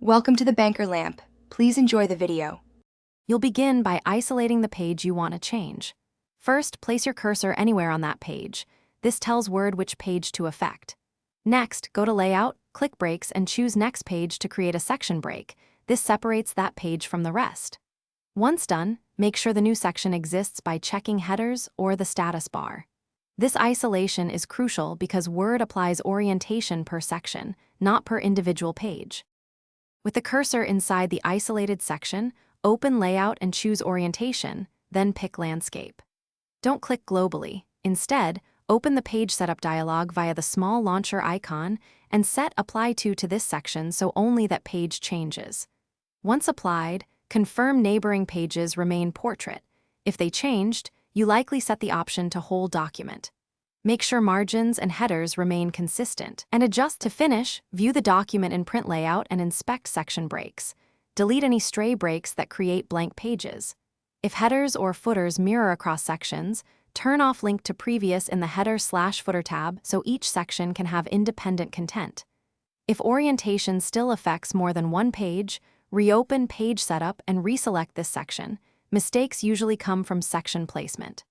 Welcome to the Banker Lamp. Please enjoy the video. You'll begin by isolating the page you want to change. First, place your cursor anywhere on that page. This tells Word which page to affect. Next, go to Layout, click Breaks, and choose Next Page to create a section break. This separates that page from the rest. Once done, make sure the new section exists by checking headers or the status bar. This isolation is crucial because Word applies orientation per section, not per individual page. With the cursor inside the isolated section, open Layout and choose Orientation, then pick Landscape. Don't click globally. Instead, open the Page Setup dialog via the small launcher icon and set Apply to this section so only that page changes. Once applied, confirm neighboring pages remain portrait. If they changed, you likely set the option to whole document. Make sure margins and headers remain consistent. And adjust to finish, view the document in print layout and inspect section breaks. Delete any stray breaks that create blank pages. If headers or footers mirror across sections, turn off Link to Previous in the Header/Footer tab so each section can have independent content. If orientation still affects more than one page, reopen Page Setup and reselect this section. Mistakes usually come from section placement.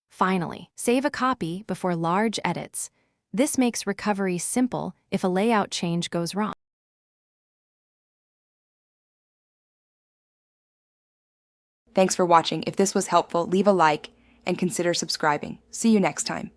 Finally, save a copy before large edits. This makes recovery simple if a layout change goes wrong. Thanks for watching. If this was helpful, leave a like and consider subscribing. See you next time.